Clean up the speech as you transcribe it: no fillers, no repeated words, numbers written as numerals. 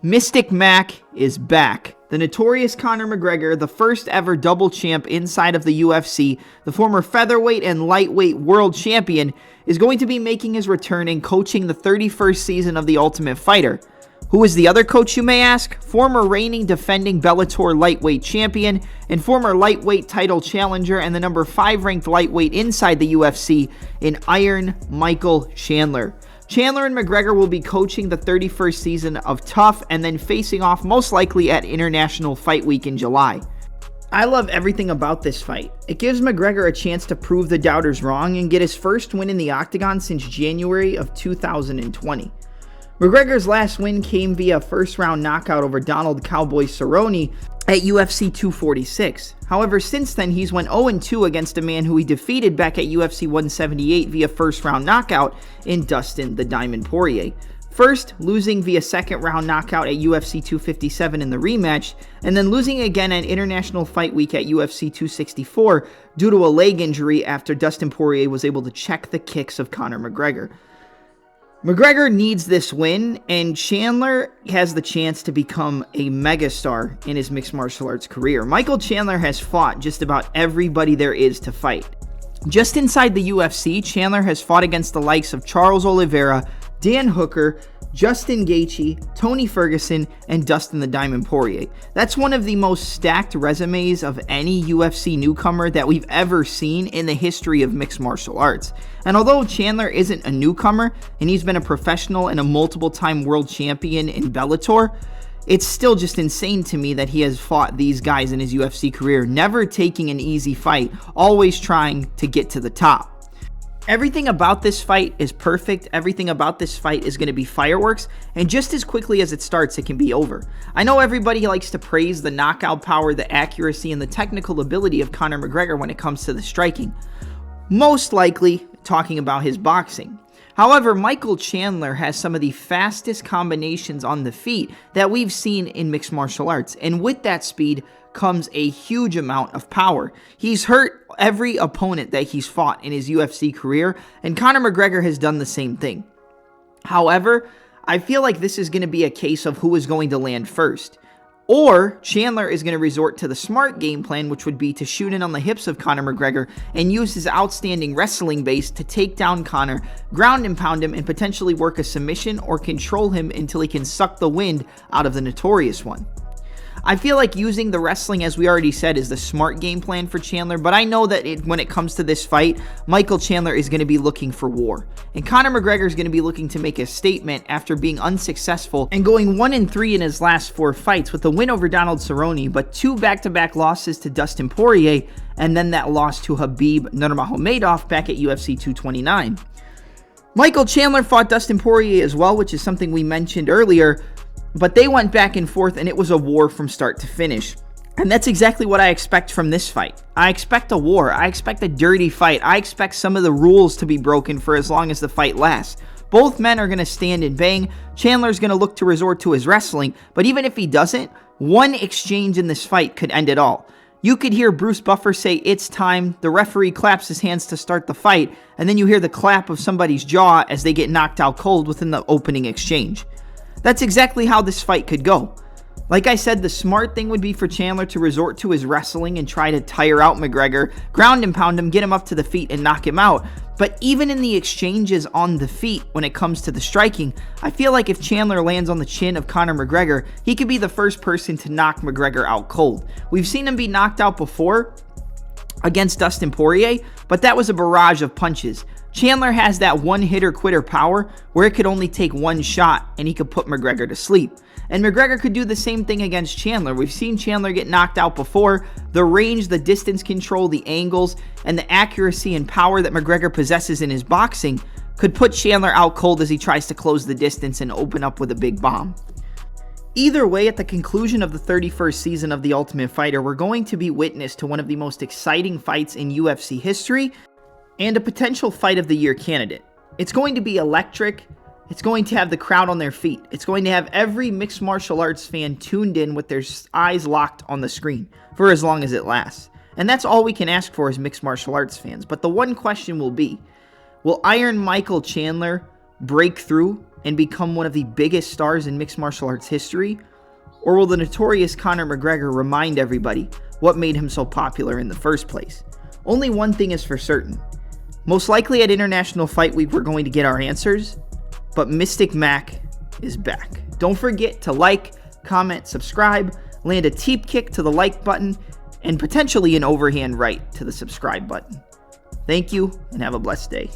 Mystic Mac is back. The notorious Conor McGregor, the first ever double champ inside of the UFC, the former featherweight and lightweight world champion, is going to be making his return and coaching the 31st season of The Ultimate Fighter. Who is the other coach, you may ask? Former reigning defending Bellator lightweight champion and former lightweight title challenger and the number 5 ranked lightweight inside the UFC in Iron Michael Chandler. Chandler and McGregor will be coaching the 31st season of TUF and then facing off most likely at International Fight Week in July. I love everything about this fight. It gives McGregor a chance to prove the doubters wrong and get his first win in the octagon since January of 2020. McGregor's last win came via first-round knockout over Donald Cowboy Cerrone at UFC 246. However, since then, he's went 0-2 against a man who he defeated back at UFC 178 via first-round knockout in Dustin the Diamond Poirier. First, losing via second-round knockout at UFC 257 in the rematch, and then losing again at International Fight Week at UFC 264 due to a leg injury after Dustin Poirier was able to check the kicks of Conor McGregor. McGregor needs this win, and Chandler has the chance to become a megastar in his mixed martial arts career. Michael Chandler has fought just about everybody there is to fight. Just inside the UFC, Chandler has fought against the likes of Charles Oliveira, Dan Hooker, Justin Gaethje, Tony Ferguson, and Dustin the Diamond Poirier. That's one of the most stacked resumes of any UFC newcomer that we've ever seen in the history of mixed martial arts. And although Chandler isn't a newcomer, and he's been a professional and a multiple-time world champion in Bellator, it's still just insane to me that he has fought these guys in his UFC career, never taking an easy fight, always trying to get to the top. Everything about this fight is perfect. Everything about this fight is going to be fireworks, and just as quickly as it starts, it can be over. I know everybody likes to praise the knockout power, the accuracy, and the technical ability of Conor McGregor when it comes to the striking. Most likely talking about his boxing. However, Michael Chandler has some of the fastest combinations on the feet that we've seen in mixed martial arts, and with that speed comes a huge amount of power. He's hurt every opponent that he's fought in his UFC career, and Conor McGregor has done the same thing. However, I feel like this is going to be a case of who is going to land first. Or Chandler is going to resort to the smart game plan, which would be to shoot in on the hips of Conor McGregor and use his outstanding wrestling base to take down Conor, ground and pound him, and potentially work a submission or control him until he can suck the wind out of the Notorious One. I feel like using the wrestling, as we already said, is the smart game plan for Chandler, but I know that when it comes to this fight, Michael Chandler is going to be looking for war. And Conor McGregor is going to be looking to make a statement after being unsuccessful and going 1-3 in his last 4 fights with a win over Donald Cerrone, but 2 back-to-back losses to Dustin Poirier, and then that loss to Khabib Nurmagomedov back at UFC 229. Michael Chandler fought Dustin Poirier as well, which is something we mentioned earlier, but they went back and forth, and it was a war from start to finish. And that's exactly what I expect from this fight. I expect a war. I expect a dirty fight. I expect some of the rules to be broken for as long as the fight lasts. Both men are going to stand and bang. Chandler's going to look to resort to his wrestling, but even if he doesn't, one exchange in this fight could end it all. You could hear Bruce Buffer say, "It's time." The referee claps his hands to start the fight, and then you hear the clap of somebody's jaw as they get knocked out cold within the opening exchange. That's exactly how this fight could go. Like I said, the smart thing would be for Chandler to resort to his wrestling and try to tire out McGregor, ground and pound him, get him up to the feet, and knock him out. But even in the exchanges on the feet, when it comes to the striking, I feel like if Chandler lands on the chin of Conor McGregor, he could be the first person to knock McGregor out cold. We've seen him be knocked out before against Dustin Poirier, but that was a barrage of punches. Chandler has that one-hitter-quitter power where it could only take one shot and he could put McGregor to sleep. And McGregor could do the same thing against Chandler. We've seen Chandler get knocked out before. The range, the distance control, the angles, and the accuracy and power that McGregor possesses in his boxing could put Chandler out cold as he tries to close the distance and open up with a big bomb. Either way, at the conclusion of the 31st season of The Ultimate Fighter, we're going to be witness to one of the most exciting fights in UFC history, and a potential Fight of the Year candidate. It's going to be electric. It's going to have the crowd on their feet. It's going to have every mixed martial arts fan tuned in with their eyes locked on the screen for as long as it lasts. And that's all we can ask for as mixed martial arts fans. But the one question will be, will Iron Michael Chandler break through and become one of the biggest stars in mixed martial arts history? Or will the notorious Conor McGregor remind everybody what made him so popular in the first place? Only one thing is for certain. Most likely at International Fight Week we're going to get our answers, but Mystic Mac is back. Don't forget to like, comment, subscribe, land a teep kick to the like button, and potentially an overhand right to the subscribe button. Thank you, and have a blessed day.